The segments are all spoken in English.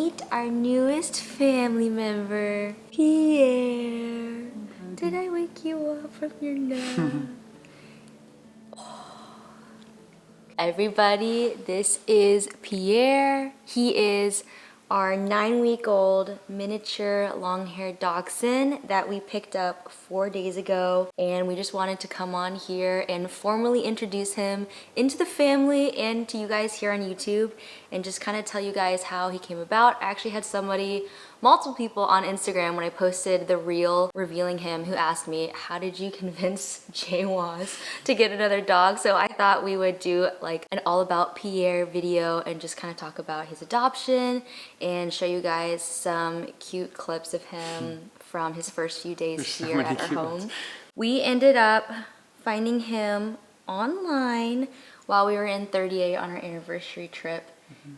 meet our newest family member, Pierre. Did I wake you up from your nap? Everybody, this is Pierre. He is our 9-week-old miniature long-haired dachshund that we picked up 4 days ago, and we just wanted to come on here and formally introduce him into the family and to you guys here on YouTube and just kind of tell you guys how he came about. I actually had multiple people on Instagram when I posted the reel revealing him who asked me, how did you convince Jaywaz to get another dog? So I thought we would do like an all about Pierre video and just kind of talk about his adoption and show you guys some cute clips of him from his first few days here at our home. We ended up finding him online while we were in 38 on our anniversary trip.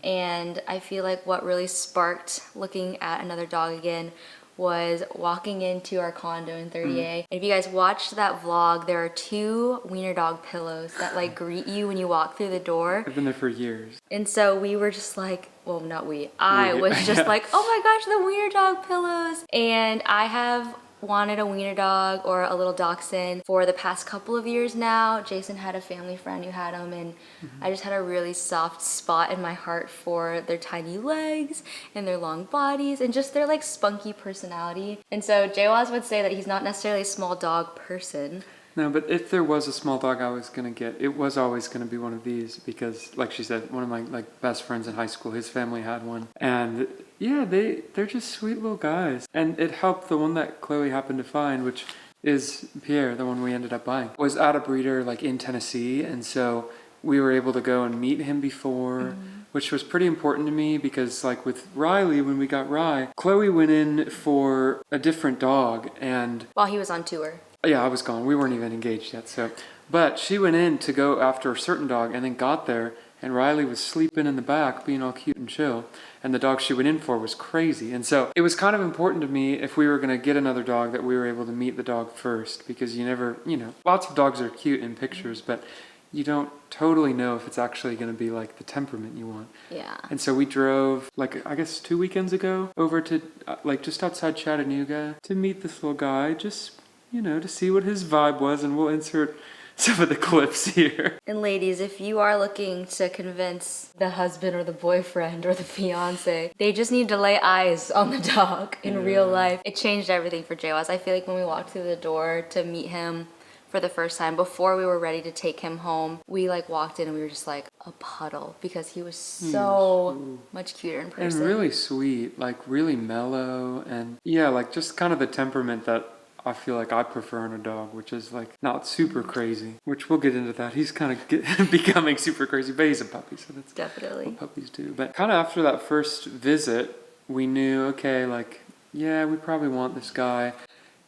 And I feel like what really sparked looking at another dog again was walking into our condo in 38. If you guys watched that vlog, there are 2 wiener dog pillows that like greet you when you walk through the door. I've been there for years. And so we were just like, well, not we. I was just like, oh my gosh, the wiener dog pillows. And I have wanted a wiener dog or a little dachshund for the past couple of years now. Jason had a family friend who had them, and I just had a really soft spot in my heart for their tiny legs and their long bodies and just their like spunky personality. And so Jaywaz would say that he's not necessarily a small dog person. No, but if there was a small dog I was gonna get, it was always gonna be one of these because, like she said, one of my like best friends in high school, his family had one, and yeah, they're just sweet little guys. And it helped the one that Chloe happened to find, which is Pierre, the one we ended up buying, was at a breeder like in Tennessee, and so we were able to go and meet him before. Which was pretty important to me because like with Riley, when we got Rye, Chloe went in for a different dog and... While he was on tour. Yeah, I was gone. We weren't even engaged yet, so... But she went in to go after a certain dog and then got there and Riley was sleeping in the back being all cute and chill. And the dog she went in for was crazy. And so it was kind of important to me if we were going to get another dog that we were able to meet the dog first because you never, lots of dogs are cute in pictures, but you don't totally know if it's actually going to be like the temperament you want. Yeah. And so we drove like, I guess 2 weekends ago over to like just outside Chattanooga to meet this little guy, just, to see what his vibe was, and we'll insert some of the clips here. And ladies, if you are looking to convince the husband or the boyfriend or the fiance, they just need to lay eyes on the dog in real life. It changed everything for Jaywaz. I feel like when we walked through the door to meet him for the first time, before we were ready to take him home, we like walked in and we were just like a puddle because he was so much cuter in person. And really sweet, like really mellow, and yeah, like just kind of the temperament that I feel like I prefer in a dog, which is like not super crazy, which we'll get into that. He's kind of becoming super crazy, but he's a puppy, so that's definitely what puppies do. But kind of after that first visit, we knew, okay, like, yeah, we probably want this guy.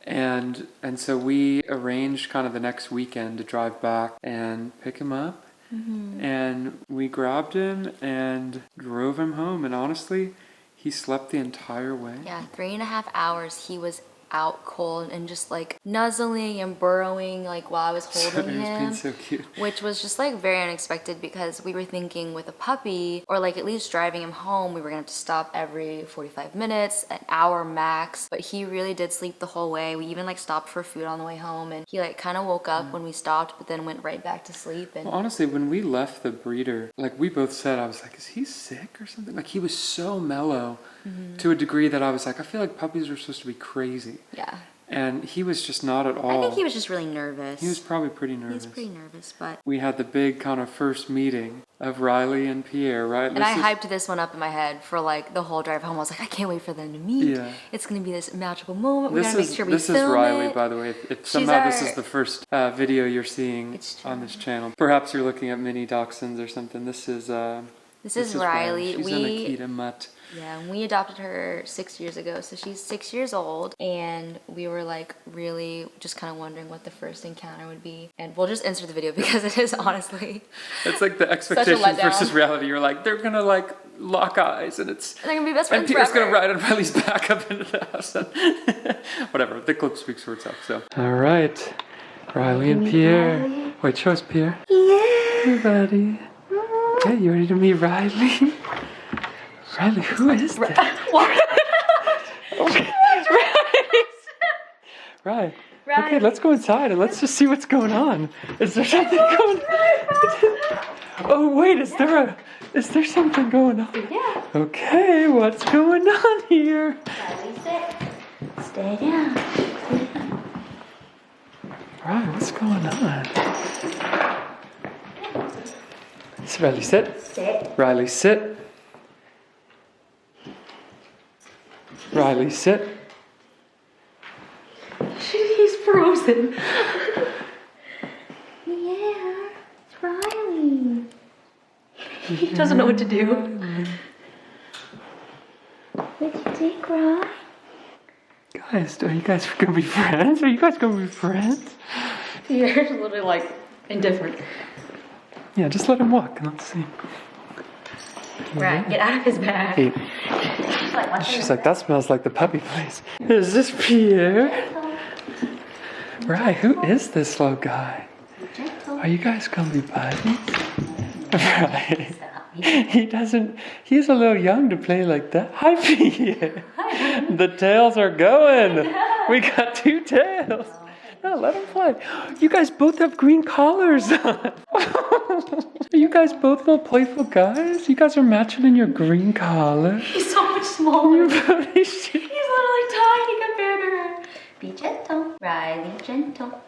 And so we arranged kind of the next weekend to drive back and pick him up. And we grabbed him and drove him home. And honestly, he slept the entire way. Yeah, 3.5 hours he was out cold and just like nuzzling and burrowing like while I was holding him. Being so cute. Which was just like very unexpected because we were thinking with a puppy, or like at least driving him home, we were gonna have to stop every 45 minutes, an hour max. But he really did sleep the whole way. We even like stopped for food on the way home, and he like kind of woke up when we stopped, but then went right back to sleep. And well, honestly, when we left the breeder, like we both said, I was like, is he sick or something? Like he was so mellow to a degree that I was like, I feel like puppies are supposed to be crazy. Yeah. And he was just not at all. I think he was just really nervous. He was probably pretty nervous. He was pretty nervous, but... We had the big kind of first meeting of Riley and Pierre, right? And I hyped this one up in my head for like the whole drive home. I was like, I can't wait for them to meet. Yeah. It's going to be this magical moment. We're going to make sure we film it. This is Riley, by the way. If somehow this is the first video you're seeing on this channel. Perhaps you're looking at mini dachshunds or something. This is Riley. She's an Akita mutt. Yeah, and we adopted her 6 years ago, so she's 6 years old, and we were like really just kind of wondering what the first encounter would be. And we'll just insert the video because it is honestly it's like the expectation versus reality. You're like, they're gonna like lock eyes and they're gonna be best friends and Pierre's forever. gonna ride on Riley's back up into the house and whatever, the clip speaks for itself. So all right, Riley and Pierre. Riley. Wait, show us Pierre. Yeah. Hey buddy. Okay, you ready to meet Riley? Riley, who is that? Right. Okay, let's go inside and let's just see what's going on. Is there something going on? Oh wait, is there something going on? Yeah. Okay, what's going on here? Riley, sit. Stay down. Right, what's going on? Riley, sit. Sit. Riley, sit. Riley, sit. He's frozen. Yeah, it's Riley. He doesn't know what to do. What'd you think, Riley? Guys, are you guys gonna be friends? Are you guys gonna be friends? Pierre's literally like indifferent. Yeah, just let him walk and let's see. Right, get out of his bag. Hey. She's like, that smells like the puppy place. Is this Pierre? Right, who is this little guy? Are you guys gonna be buddies? Right. He's a little young to play like that. Hi, Pierre. The tails are going. We got 2 tails. No, let him play. You guys both have green collars on. Are you guys both little playful guys? You guys are matching in your green collar. He's so much smaller. He's He's literally tiny compared to her. Be gentle, Riley, gentle.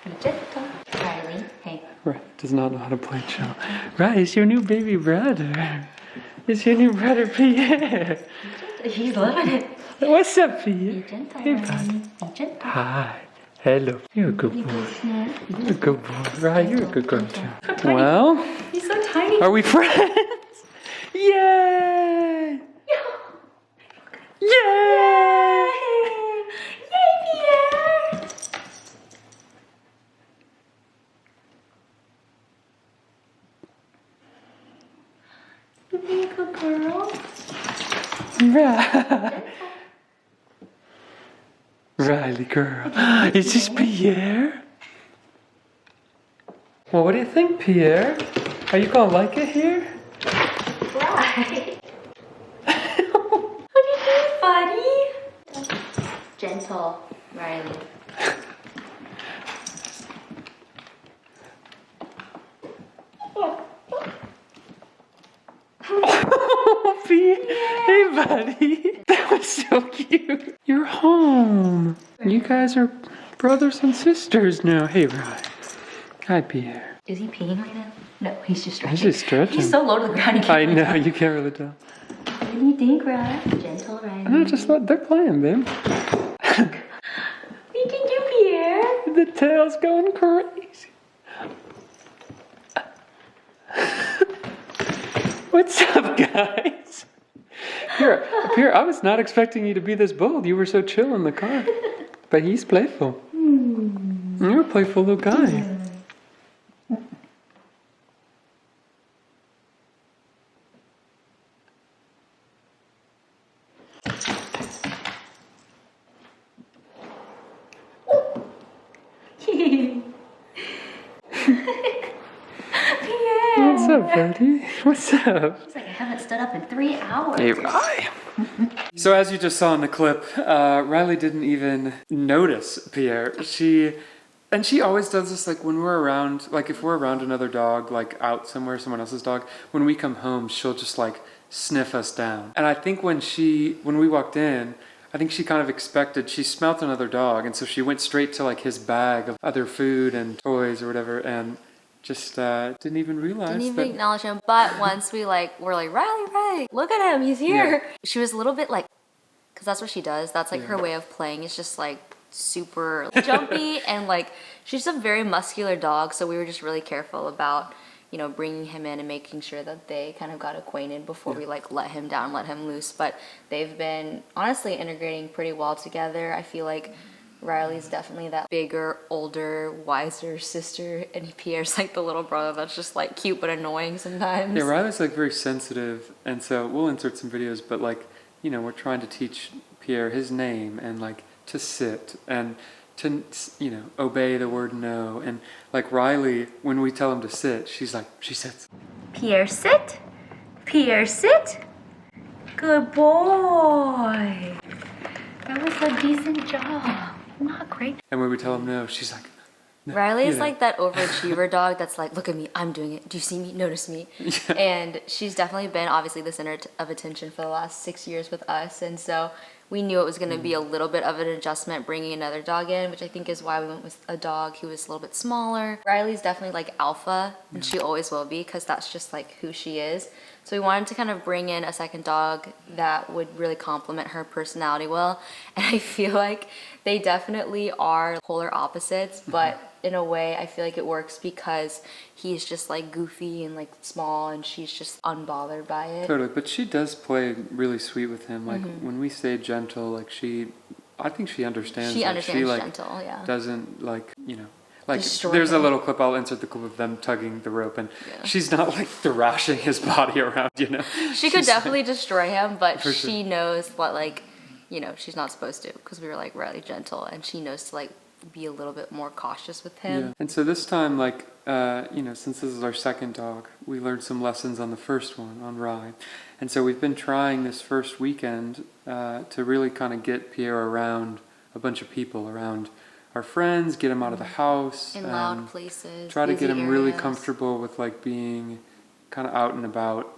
Be gentle, Riley. Hey. Right, does not know how to play chill. Right, it's your new baby brother. It's your new brother, Pierre. He's loving it. What's up, Pierre? Be gentle, Hey, Riley. buddy. Be gentle. Hi. Hello. You're a good boy. You're a good boy. Right, you're a good girl, too. Well, He's so tiny. are we friends? Yay! Yay! Yay, Pierre! You being a good girl? Right. Riley girl. Is this Pierre? Well, what do you think, Pierre? Are you gonna like it here? Right. What do you think, buddy? Gentle, Riley. Oh, Pierre. Hey, buddy. That was so cute. You're home. You guys are brothers and sisters now. Hey, Riley. Hi, Pierre. Is he peeing right now? No, he's just stretching. He's just stretching. He's so low to the ground. He can't I really know, tell. you can't really tell. What do you think, Riley? Gentle, Riley. No, just let, they're playing, babe. What do you think, Pierre? The tail's going crazy. What's up, guys? Pierre, I was not expecting you to be this bold. You were so chill in the car. But he's playful. You're a playful little guy. What's up, buddy? What's up? He's like, I haven't stood up in 3 hours. Hey, Riley. So as you just saw in the clip, Riley didn't even notice Pierre. She always does this, like when we're around, like if we're around another dog, like out somewhere, someone else's dog, when we come home, she'll just like sniff us down. And I think when we walked in, I think she kind of expected, she smelt another dog, and so she went straight to like his bag of other food and toys or whatever, and just didn't even realize. Didn't even that. acknowledge him. But once we were like, Riley, look at him, he's here. Yeah. She was a little bit like, because that's what she does. That's like her way of playing. It's just like super jumpy and like she's a very muscular dog. So we were just really careful about, you know, bringing him in and making sure that they kind of got acquainted before we like let him down, let him loose. But they've been honestly integrating pretty well together. I feel like Riley's definitely that bigger, older, wiser sister, and Pierre's like the little brother that's just like cute but annoying sometimes. Yeah, Riley's like very sensitive, and so we'll insert some videos, but like, you know, we're trying to teach Pierre his name and like to sit and to, you know, obey the word no. And like Riley, when we tell him to sit, she sits. Pierre, sit. Pierre, sit. Good boy. That was a decent job. Not great. And when we tell him no, she's like, no, Riley is you know. like that overachiever dog that's like, look at me, I'm doing it. Do you see me? Notice me. Yeah. And she's definitely been obviously the center of attention for the last 6 years with us. And so we knew it was going to be a little bit of an adjustment bringing another dog in, which I think is why we went with a dog who was a little bit smaller. Riley's definitely like alpha, and she always will be because that's just like who she is. So we wanted to kind of bring in a second dog that would really complement her personality well. And I feel like they definitely are polar opposites, but in a way I feel like it works because he's just like goofy and like small and she's just unbothered by it. Totally, but she does play really sweet with him. Like when we say gentle, like I think she understands. She that. understands She like gentle, yeah. doesn't like, like Destroy there's a him. little clip, I'll insert the clip of them tugging the rope, and she's not like thrashing his body around, She could definitely destroy him, but For she knows what like, she's not supposed to, because we were like really gentle and she knows to like be a little bit more cautious with him. Yeah. And so this time, like, since this is our second dog, we learned some lessons on the first one, on Rye. And so we've been trying this first weekend to really kind of get Pierre around a bunch of people, around our friends, get him out of the house. In loud places, Try to busy get him really areas. comfortable with like being kind of out and about.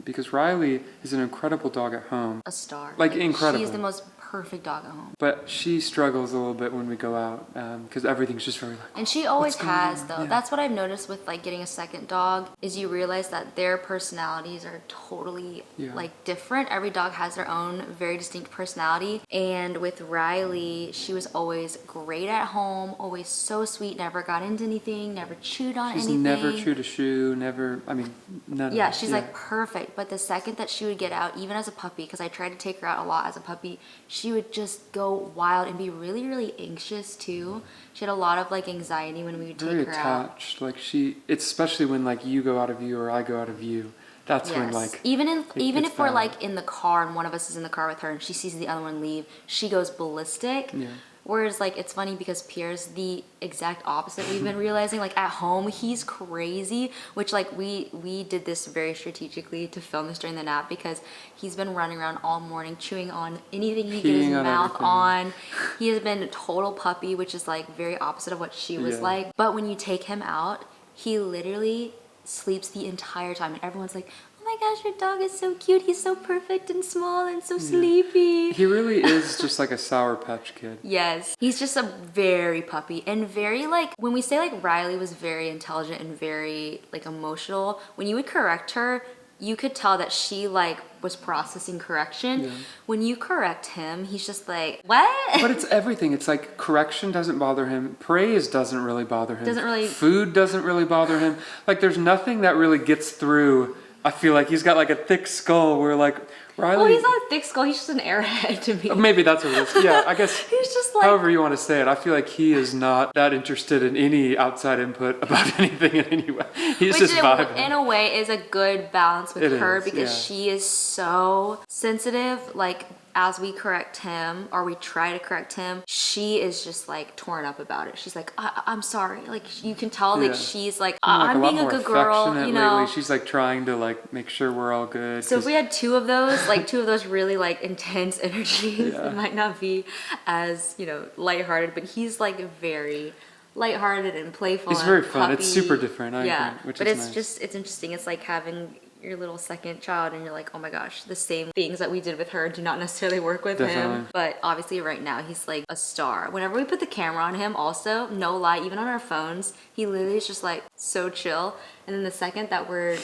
Because Riley is an incredible dog at home. A star. Like incredible. She's the most perfect dog at home. But she struggles a little bit when we go out because everything's just very like. And she always what's going has on? though. Yeah. That's what I've noticed with like getting a second dog is you realize that their personalities are totally like different. Every dog has their own very distinct personality. And with Riley, she was always great at home, always so sweet, never got into anything, never chewed on She's anything. never chewed a shoe, never, I mean, none Yeah, of it. she's like perfect. But the second that she would get out, even as a puppy, because I tried to take her out a lot as a puppy, she would just go wild and be really, really anxious too. She had a lot of like anxiety when we would take very her out. attached. Like it's especially when like you go out of view or I go out of view. That's when like even it's if we're bad. like in the car and one of us is in the car with her and she sees the other one leave, she goes ballistic. Yeah. Whereas like it's funny because Pierre's the exact opposite. We've been realizing like at home he's crazy, which like we did this very strategically to film this during the nap because he's been running around all morning chewing on anything he can get his Peeing on mouth everything. on. He has been a total puppy, which is like very opposite of what she was Yeah. like. But when you take him out, he literally sleeps the entire time and everyone's like, oh my gosh, your dog is so cute. He's so perfect and small and so sleepy. He really is just like a Sour Patch Kid. Yes, he's just a very puppy and very like, when we say like Riley was very intelligent and very like emotional, when you would correct her, you could tell that she like was processing correction. Yeah. When you correct him, he's just like, what? But it's everything. It's like correction doesn't bother him. Praise doesn't really bother him. Doesn't really- Food doesn't really bother him. Like there's nothing that really gets through. I feel like he's got like a thick skull where like Riley. Well, he's not a thick skull, he's just an airhead to me. Maybe that's what it is. Yeah, I guess. He's just like, However you want to say it, I feel like he is not that interested in any outside input about anything in any way. He's which just vibing. in a way is a good balance with It her is, because yeah. she is so sensitive. Like as we correct him or we try to correct him, she is just like torn up about it. She's like, I'm sorry. Like you can tell Yeah. like she's like, Like, I'm a lot being a more good girl, affectionate you know. lately. She's like trying to like make sure we're all good. So if 'cause- we had two of those really like intense energies, Yeah. it might not be as, lighthearted, but he's like very lighthearted and playful. It's and very fun. It's puppy. super different, I agree, which but is it's nice. just, it's interesting. It's like having your little second child and you're like, oh my gosh, the same things that we did with her do not necessarily work with Definitely. him. But obviously right now he's like a star. Whenever we put the camera on him also, no lie, even on our phones, he literally is just like so chill. And then the second that we're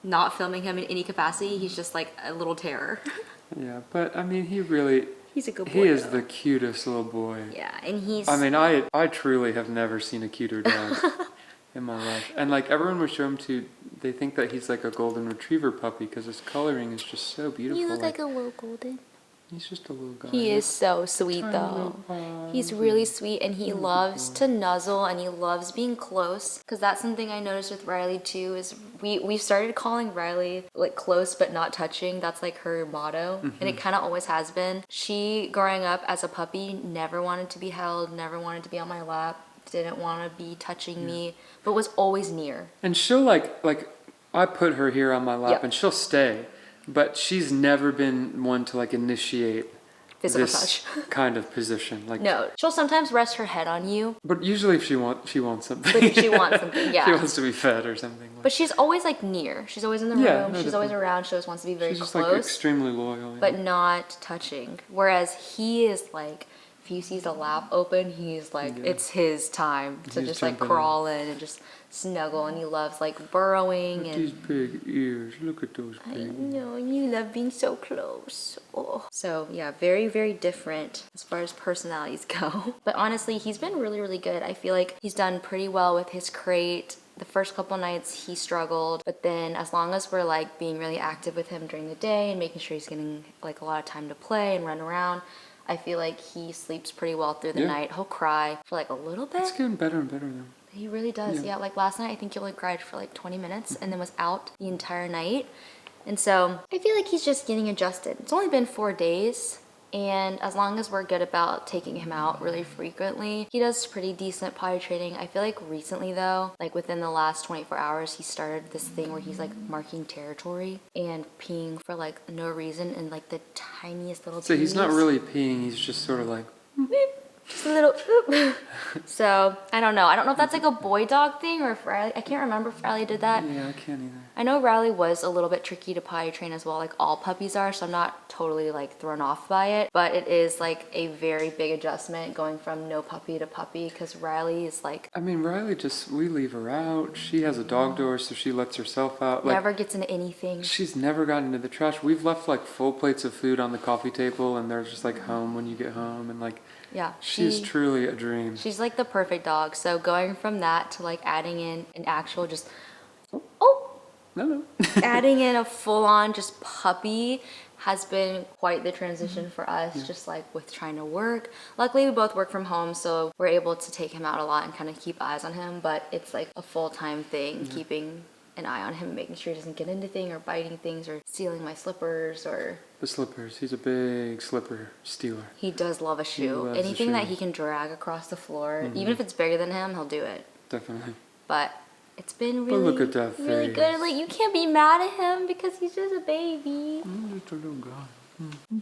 not filming him in any capacity, he's just like a little terror. Yeah, but I mean, he's He's a good boy. he is though. the cutest little boy. Yeah, and he's. I mean, I truly have never seen a cuter dog in my life. And like everyone we show him to, they think that he's like a golden retriever puppy because his coloring is just so beautiful. You look like a little golden. He's just a little guy. He is so sweet Tiny though. little paws He's really sweet and he loves to nuzzle and he loves being close. Because that's something I noticed with Riley too is we started calling Riley like close but not touching. That's like her motto. And it kind of always has been. She, growing up as a puppy, never wanted to be held, never wanted to be on my lap, didn't want to be touching me, but was always near. And she'll like I put her here on my lap Yep. and she'll stay, but she's never been one to like initiate Physical this touch. kind of position. Like, No, she'll sometimes rest her head on you, but usually if she wants something. but if she wants something, yeah. She wants to be fed or something. But she's always like near. She's always in the Yeah, room. no, She's always definitely. around. She always wants to be very She's just close. like extremely loyal. But not touching. Whereas he is like, if he sees a lap open, he's like, Yeah. it's his time to He's just like jumping in. crawl in and just snuggle. And he loves like burrowing These and. big ears. Look at those I big. know, and you love being so close. Oh. So yeah, very, very different as far as personalities go. But honestly, he's been really, really good. I feel like he's done pretty well with his crate. The first couple nights he struggled, but then as long as we're like being really active with him during the day and making sure he's getting like a lot of time to play and run around, I feel like he sleeps pretty well through the Yeah. night. He'll cry for like a little bit. It's getting better and better though. He really does. Yeah. Yeah, like last night I think he only cried for like 20 minutes and then was out the entire night. And so I feel like he's just getting adjusted. It's only been 4 days. And as long as we're good about taking him out really frequently, he does pretty decent potty training. I feel like recently though, like within the last 24 hours, he started this thing where he's like marking territory and peeing for like no reason in like the tiniest little So he's not pees. really peeing. He's just sort of like. Just a little oop. So I don't know. I don't know if that's like a boy dog thing or if Riley, I can't remember if Riley did that. Yeah, I can't either. I know Riley was a little bit tricky to potty train as well, like all puppies are, so I'm not totally like thrown off by it, but it is like a very big adjustment going from no puppy to puppy because Riley is like I mean, Riley we leave her out. She has a dog door, so she lets herself out. Like, never gets into anything. she's never gotten into the trash. We've left like full plates of food on the coffee table, and they're just like home when you get home, and like Yeah, she's truly a dream. she's like the perfect dog. So going from that to like adding in an actual just oh No. adding in a full-on just puppy has been quite the transition for us, just like with trying to work. Luckily, we both work from home, so we're able to take him out a lot and kind of keep eyes on him, but it's like a full-time thing, keeping an eye on him, making sure he doesn't get into things or biting things or stealing my slippers or... The slippers. He's a big slipper stealer. He does love a shoe. loves a Anything that shoe. he can drag across the floor, even if it's bigger than him, he'll do it. Definitely. But it's been But really, look at that really face. good. Like, you can't be mad at him because he's just a baby. Just a little guy.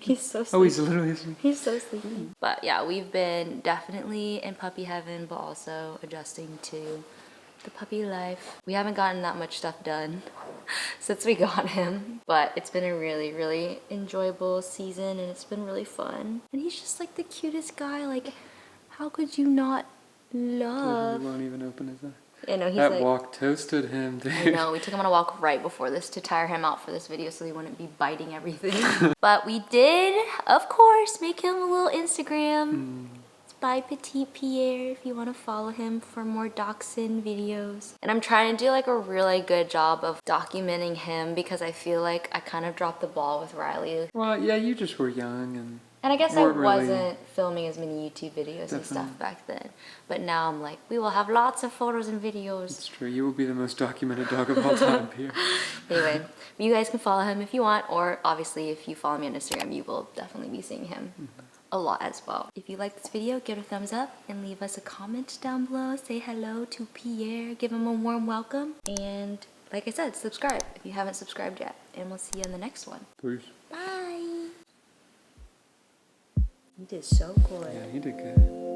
He's so sweet. Oh, he's literally. He's so sleepy. But yeah, we've been definitely in puppy heaven, but also adjusting to the puppy life. We haven't gotten that much stuff done since we got him, but it's been a really, really enjoyable season and it's been really fun. And he's just like the cutest guy. Like, how could you not He love? won't even open his eye. You know, he's That like, walk toasted him, dude. I know, we took him on a walk right before this to tire him out for this video so he wouldn't be biting everything. But we did, of course, make him a little Instagram. It's by Petite Pierre if you want to follow him for more dachshund videos. And I'm trying to do like a really good job of documenting him because I feel like I kind of dropped the ball with Riley. Well, yeah, you just were young and. And I guess I Weren't really- wasn't filming as many YouTube videos and Definitely. stuff back then. But now I'm like, we will have lots of photos and videos. It's true. You will be the most documented dog of all time, Pierre. Anyway, you guys can follow him if you want, or obviously if you follow me on Instagram, you will definitely be seeing him a lot as well. If you like this video, give it a thumbs up and leave us a comment down below. Say hello to Pierre, give him a warm welcome. And like I said, subscribe if you haven't subscribed yet. And we'll see you in the next one. Please. Bye! You did so good. Yeah, you did good.